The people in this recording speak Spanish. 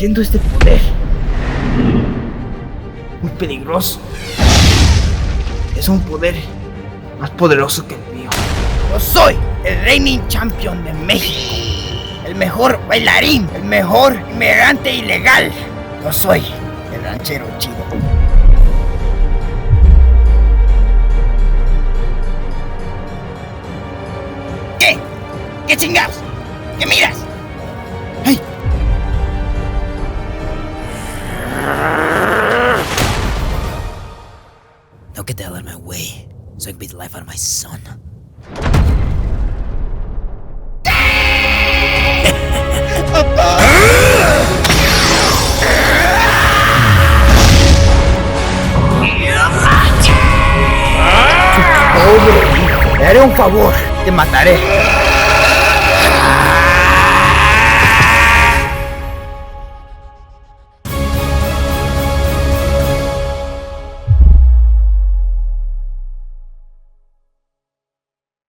siento este poder muy peligroso. Es un poder más poderoso que el mío. Yo soy el reigning champion de México, el mejor bailarín, el mejor inmigrante ilegal. Yo soy el ranchero chido. ¿Qué? ¿Qué chingados? ¿Qué miras? ¡Hey! Now get the hell out of my way, so I can beat the life out of my son. Pobre hijo, te haré un favor, te mataré.